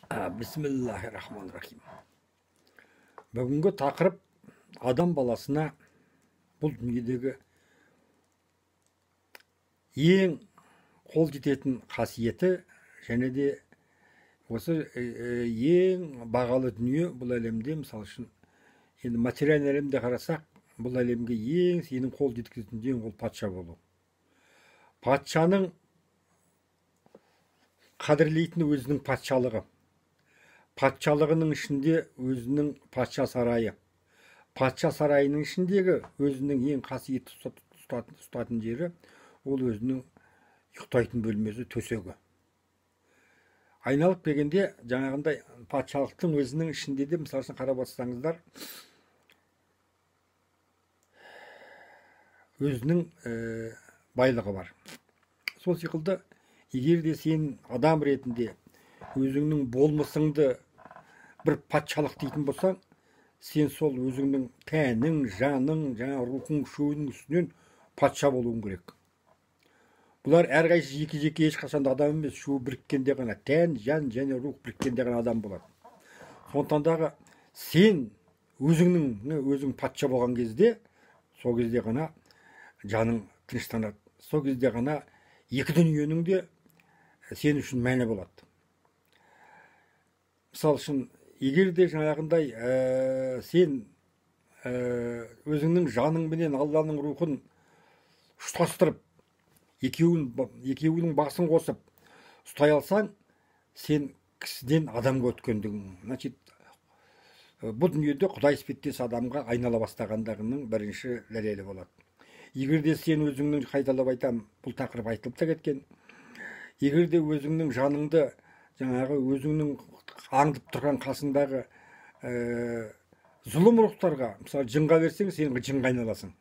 Бисмиллахиррахманиррахим. Бүгінгі тақырып адам баласына бұл дүниедегі ең қол жететін қасиеті және де осы ең бағалы дүние бұл әлемде, мысалы үшін енді материалды әлемде қарасақ, бұл әлемге ең сенің қол жеткізетін дүниең ол патша болу. Патшаның қадірлейтін өзінің патшалығы. Патшалығының ішінде өзінің патша сарайы. Патша сарайының ішіндегі өзінің ең қасиетті ұстатын жері ол өзінің ұйықтайтын бөлмесі, төсегі. Айналып келгенде жаңағындай патшалықтың өзінің ішінде де, мысалы үшін қарап отырсаңыздар, өзінің байлығы бар. Сол секілді, егер де сен адам ретінде өзіңнің болмысыңды бір патшалық дейтін болсаң, сен сол өзіңнің тәнің, жаның, жаңа рухың, шөуінің үстінен патша болуың керек. Бұлар әрқайсысы жеке-жеке ешқашан адам емес, шөу біріккенде ғана, тән, жан және рух біріккенде ғана адам болады. Сондықтан сен өзің патша болған кезде, сол кезде ғана жаның тыныштанады. Сол кезде ғана екі дүниенің де сен үшін мәні болады. Мысалы үшін, егер де жаңағындай сен өзіңнің жаның менен Алланың рухын ұштастырып, екеуінің басын қосып ұстай алсаң, сен кісіден адамға өткендігің. Значит, бұл дүниеде Құдай іспеттес адамға айнала бастағандығының бірінші дәлелі болады. Егер де сен өзіңнің, қайталап айтам, бұл тақырып айтылып та кеткен, егер де өзіңнің жаныңды, жаңағы өзіңнің аңдып тұрған қасындағы зұлым рухтарға, мысалы жынға берсең, сен жынға айналасың.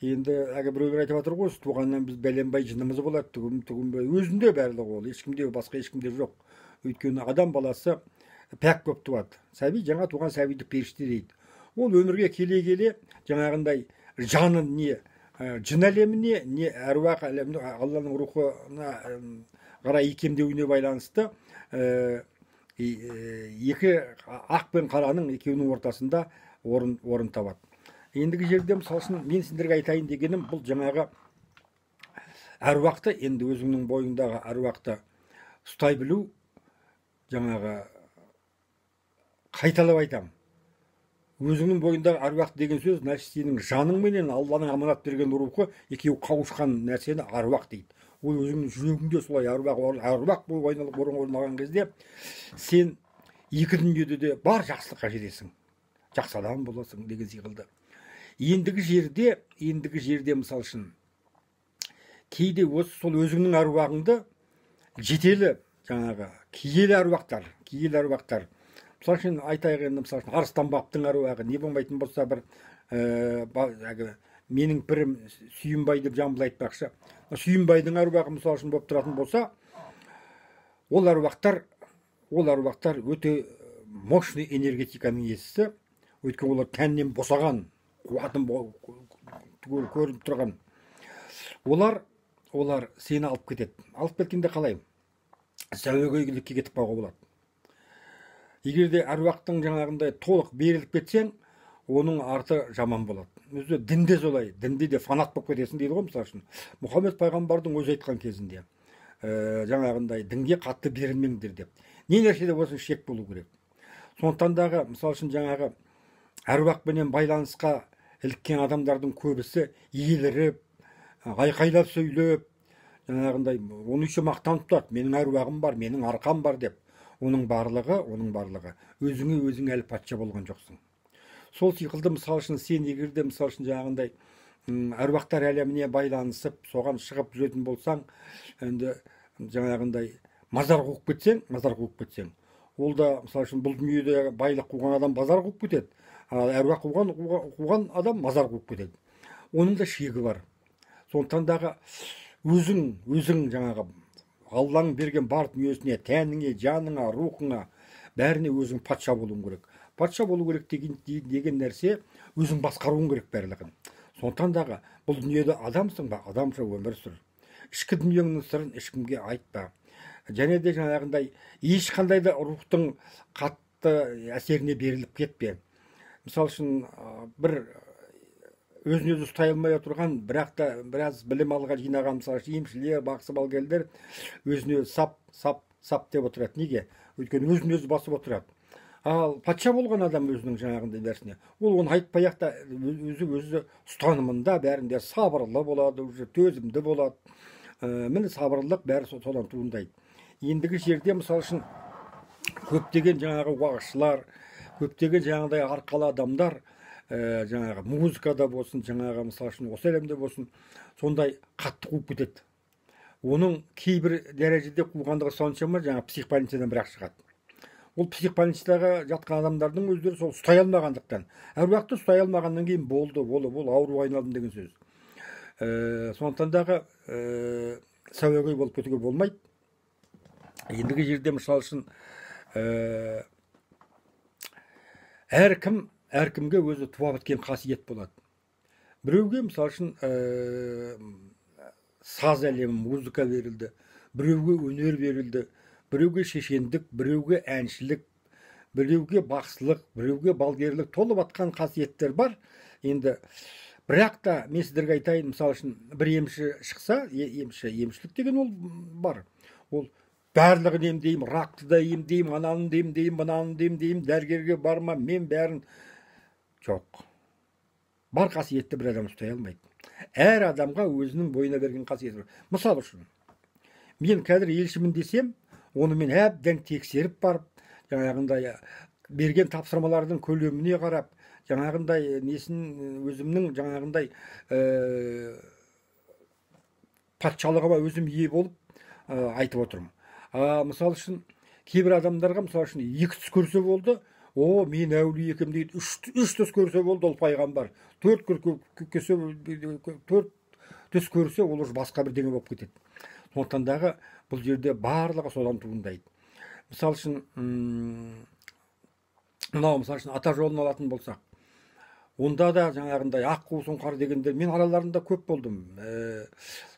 Енді біреулер айтып жатыр ғой, туғаннан біз бәленбай жынымыз болады, түгінбай. Өзінде барлығы ол, ешкімде, басқа ешкімде жоқ. Өйткені адам баласы пәк көп туады. Сәби, жаңа туған сәбиді періште дейді. Ол өмірге келе-келе жаңағындай жанын не жын әлеміне, не әруақ әлеміне, Алланың рухына қарай икемдеуіне байланысты екі ақ пен қараның екеуінің ортасында орын табады. Ендігі жерде, мысалы үшін, мен сендерге айтайын дегенім, бұл жаңағы әруақты, енді өзіңнің бойыңдағы әруақты ұстай білу, жаңағы қайталап айтам. Өзіңнің бойындағы әруақ деген сөз, значит, сенің жаның менен Алланың аманат берген рухы екеуі қауышқан нәрсені әруақ дейді. Ол өзіңнің жүрегіңде солай әруақ болып орналаған кезде, сен екі дүниеде де бар жақсылыққа жетесің. Жақсы адам боласың деген секілді. Ендігі жерде, мысалы үшін, кейде осы сол өзіңнің әруағыңды жетелі, жаңағы киелі әруақтар. Мысалы үшін айтайық енді, мысалы үшін, Арыстан баптың әруағы, не болмайтын болса бір менің пірім Сүйінбай деп жамбыл айтпақшы. Сүйінбайдың әруағы мысалы үшін болып тұратын болса, ол әруақтар өте мощный энергетиканың иесі, өйткені олар тәннен босаған, қуатын көрініп тұрған. Олар сені алып кетеді. Алып кеткенде қалай? Сәуегейлікке кетіп қалуға болады. Егер де әруақтың жаңағындай толық беріліп кетсең, оның арты жаман болады. Өзі дінде солай, дінде де фанат болып кетесің дейді ғой, мысалы үшін. Мұхаммед пайғамбардың өзі айтқан кезінде, жаңағындай дінге қатты берілмеңдер деп. Не нәрседе болсын шек болу керек. Сондықтан мысалы үшін, жаңағы әруақпенен байланысқа іліккен адамдардың көбісі еліріп, айқайлап сөйлеп, жаңағындай оны еще мақтан тұтады. Менің әруағым бар, менің арқам бар деп. Оның барлығы өзің әлі патша болған жоқсың. Сол секілді, мысалы үшін, сен егерде, мысалы үшін, жаңағындай әруақтар әлеміне байланысып, соған шығып жүретін болсаң, енді жаңағындай мазар қуып кетсең, ол да, мысалы үшін, бұл дүниеде байлық қуған адам базар қуып кетеді, ал әруақ қуған адам мазар қуып кетеді. Оның да шегі бар. Сондықтан өзің жаңағы Алланың берген бар дүниесіне, тәніңе, жаныңа, рухыңа, бәріне өзің патша болуың керек. Патша болу керек деген нәрсе, өзің басқаруың керек барлығын. Сондықтан бұл дүниеде адамсың ба, адамша өмір сүр. Ішкі дүниеңнің сырын ешкімге айтпа. және де жаңағындай ешқандай да рухтың қатты әсеріне беріліп кетпе. Мысалы үшін бір өзін өзі ұстай алмай отырған, бірақ та біраз білім алған жинаған мысалы емшілер, бақсы балгерлер өзіне сап деп отырады. Неге? Өйткені өзін өзі басып отырады. Ал патша болған адам өзінің жаңағындай нәрсіне, ол оны айтпай-ақ та өзі ұстанымында бәрінде сабырлы болады, уже төзімді болады. Міне сабырлық бәрі содан туындайды. Ендігі жерде мысалы үшін көптеген жаңағы уағызшылар, көптеген жаңағыдай арқалы адамдар, жаңағы музыкада болсын, жаңағы мысалы үшін осы әлемде болсын, сондай қатты қуып кетеді. Оның кейбір дәрежеде қуғандығы соншама жаңағы психбольницадан бірақ шығады. Ол психбольницаға жатқан адамдардың өздері сол ұстай алмағандықтан, әруақты ұстай алмағаннан кейін болды, ол ауруға айналдым деген сөз. Сондықтан дағы сәуегей болып кетуге болмайды. Ендігі жерде мысалы үшін әркімге өзі туа біткен қасиет болады. Біреуге мысалы үшін саз әлемі, музыка берілді, біреуге өнер берілді, біреуге шешендік, біреуге әншілік, біреуге бақсылық, біреуге балгерлік толып атқан қасиеттер бар. Енді бірақ та мен сіздерге айтайын, мысалы үшін бір емші шықса, емшілік деген ол бар. Ол барлығын емдеймін, ракты да емдеймін, ананы емдеймін, мынаны емдеймін, дәрігерге барма, мен бәрін. Жоқ. Бар қасиетті бір адам ұстай алмайды. Әр адамға өзінің бойына берген қасиеті бар. Мысалы үшін, мен қазір елшімін десем, оны мен әбден тексеріп барып, жаңағындай берген тапсырмалардың көлеміне қарап, жаңағындай несін өзімнің жаңағындай патшалығыма өзім ие болып айтып отырмын. Мысалы үшін кейбір адамдарға мысалы үшін 2 түс көрсе болды, мен әулие екем дейді, 3 түс көрсе болды, ол пайғамбар. 4 түс көрсе, ол уже басқа бірдеңе болып кетеді. Сондықтан дағы бұл жерде барлығы содан туындайды. Мысалы үшін мысалы үшін ата жолын алатын болсақ, онда да жаңағындай аққу сұңқар дегендер, мен араларында көп болдым.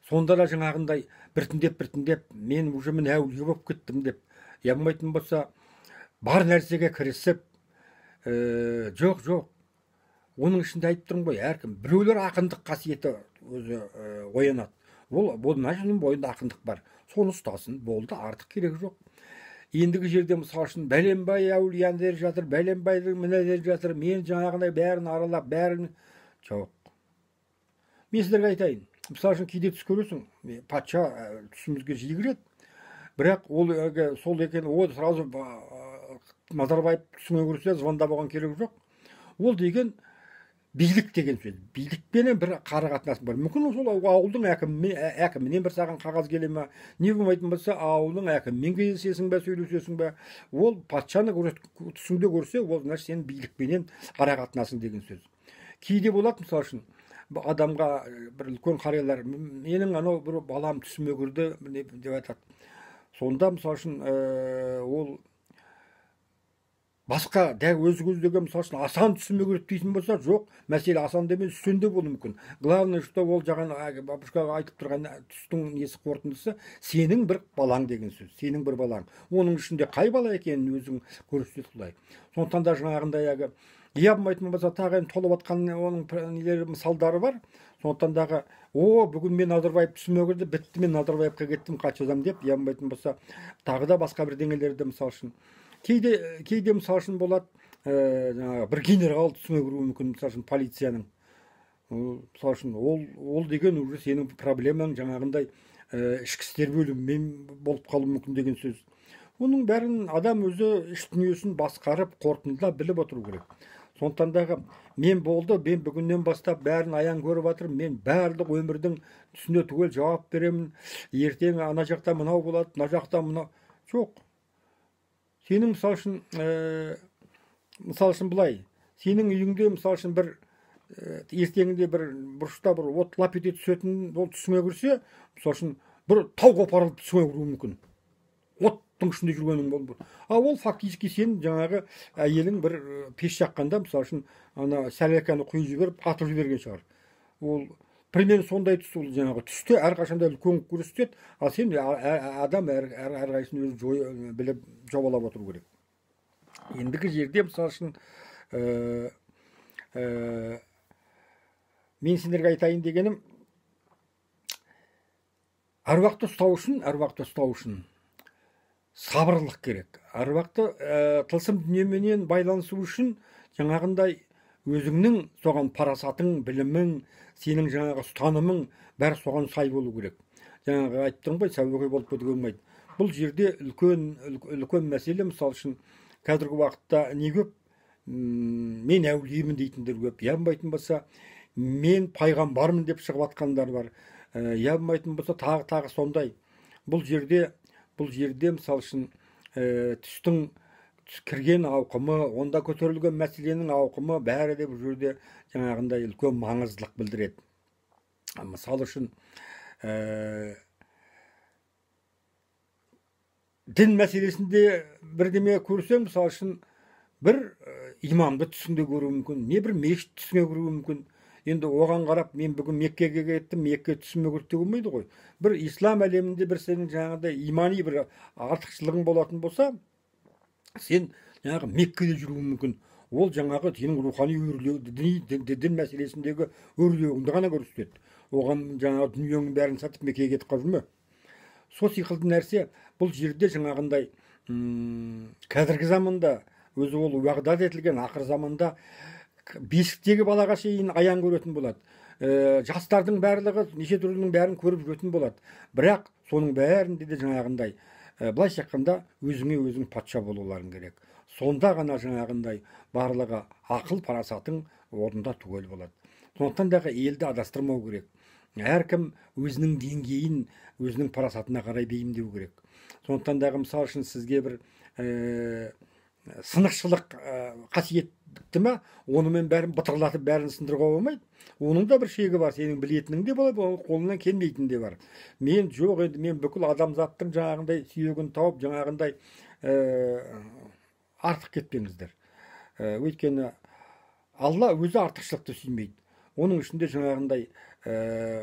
Сонда да жаңағындай біртіндеп мен уже мен әулие болып кеттім деп ямайтын болса, бар нәрсеге кірісіп, жоқ. Оның ішінде айтып тұрмын ғой, әркім біреулер ақындық қасиеті өзі оянады. Ол нашының бойында ақындық бар. Соны ұстасын, болды, артық керек жоқ. Ендігі жерде мысалы үшін бәленбай әулиелер жатыр, бәленбайдың мінәдер жатыр, мен жаңағындай бәрін аралап, бәрін жоқ. Мен сіздерге айтайын, мысалы үшін кейде түс көресің, патша түсімізге жиі кіреді, бірақ ол сол екен, ол сразу Назарбаев түсіңе көрсе звондап оған керек жоқ. Ол деген билік деген сөз. Билікпенен бір қарым-қатынас бар. Мүмкін сол ауылдың әкімінен бір саған қағаз келе ме, не болмайтын болса, ауылдың әкімімен кездесесің бе, сөйлесесің бе. Ол патшаны түсіңде көрсе, ол значит сенің билікпенен қарым-қатынасың деген сөз. Кейде болады мысалы үшін адамға бір үлкен қариялар, менің анау бір балам түсіме кірді деп айтады. Сонда мысалы үшін ол басқа өзі көздеген мысалы үшін асан түсіме кірді дейтін болса, жоқ, мәселе асан емес, үстінде болуы мүмкін. Главное, что ол жаған бабушкаға айтып тұрған түстің несі қорытындысы сенің бір балаң деген сөз, сенің бір балаң. Оның ішінде қай бала екенін өзің көрсетеді солай. Сондықтан да жаңағындай болмайтын болса, тағы толып атқан оның мысалдары бар. Сондықтан дағы бүгін мен Назарбаев түсіме кірді, бітті, мен Назарбаевқа кеттім, қашадам деп, болмайтын болса, тағы да басқа бір деңгейлерді мысалы үшін. Кейде мысалы үшін болады, бір генерал түсіме кіруі мүмкін, мысалы үшін полицияның. Мысалы үшін ол деген уже сенің проблемаң жаңағындай ішкі істер бөлімімен болып қалуы мүмкін деген сөз. Оның бәрін адам өзі іш дүниесін басқарып, қорытындылап біліп отыру керек. Сондықтан дағы мен бүгіннен бастап бәрін аян көріп жатырмын, мен барлық өмірдің түсіне түгел жауап беремін. Ертең ана жақта мынау болады, мына жақта мынау. Жоқ. Сенің мысалы үшін былай, сенің үйіңде мысалы үшін бір ертеңінде бір бұрышта бір от лап ете түсетін, ол түсіңе кірсе, мысалы үшін бір тау қопарылып түсіңе кіруі мүмкін. Оттың ішінде жүргенің болды. Ол фактически сен жаңағы әйелің бір пеш жаққанда, мысалы үшін ана сәлеканы құйып жіберіп, атып жіберген шығар. Ол примерно сондай түс, ол жаңағы түсте әрқашанда үлкен көрсетеді, ал сен адам әрқайсысын өзі біліп жобалап отыру керек. Ендігі жерде мысалы үшін мен сендерге айтайын дегенім, әруақты ұстау үшін сабырлық керек. Әруақты тылсым дүниеменен байланысу үшін жаңағындай өзіңнің соған парасатың, білімің, сенің жаңағы ұстанымың бәрі соған сай болу керек. Жаңағы айттым ғой, сәуегей болып кетуге болмайды. Бұл жерде үлкен мәселе. Мысалы үшін қазіргі уақытта не көп? Мен әулиемін дейтіндер көп. Я болмайтын болса, мен пайғамбармын деп шығып жатқандар бар. Я болмайтын болса, тағы сондай. Бұл жерде мысалы үшін түстің кірген ауқымы, онда көтерілген мәселенің ауқымы бәрі де бұл жерде жаңағындай үлкен маңыздылық білдіреді. Мысалы үшін дін мәселесінде бірдеме көрсең, мысалы үшін бір имамды түсіңде көруі мүмкін, не бір мешіт түсіңе көруі мүмкін. Енді оған қарап, мен бүгін Меккеге кеттім, Мекке түсіме көрді болмайды ғой. Бір ислам әлемінде бір сенің жаңағыдай имани бір артықшылығың болатын болса, сен жаңағы Меккеде жүруі мүмкін. Ол жаңағы сенің рухани өрлеу, дін мәселесіндегі өрлеуіңді ғана көрсетеді. Оған жаңағы дүниенің бәрін сатып Меккеге кетіп қалып жүрме. Сол сиқылды нәрсе бұл жерде жаңағындай қазіргі заманда өзі ол уағдат етілген ақыр заманда бесіктегі балаға шейін аян көретін болады. Жастардың барлығы неше түрлінің бәрін көріп жүретін болады. Бірақ соның бәрінде де жаңағындай былайша айтқанда өзіңе өзің патша болуларың керек. Сонда ғана жаңағындай барлығы ақыл парасатың орнында түгел болады. Сондықтан дағы елді адастырмау керек. Әркім өзінің деңгейін, өзінің парасатына қарай бейімдеу керек. Сондықтан дағы мысалы үшін сізге бір сынықшылық қасиетті ма, онымен бәрін бытырлатып бәрін сындыруға болмайды. Оның да бір шегі бар, сенің білетінің де болады, қолынан келмейтін де бар. Мен жоқ, енді мен бүкіл адамзаттың жаңағындай сүйегін тауып, жаңағындай артық кетпеңіздер. Өйткені Алла өзі артықшылықты сүймейді. Оның ішінде жаңағындай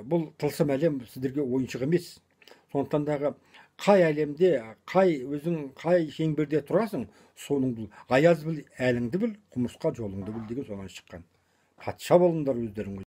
бұл тылсым әлем сіздерге ойыншық емес. Сондықтан дағы қай әлемде, өзің қай шеңберде тұрасың, соның бұл. Аяз біл, әліңді біл, құмырсқа жолыңды біл деген содан шыққан. Патша болыңдар өздерің.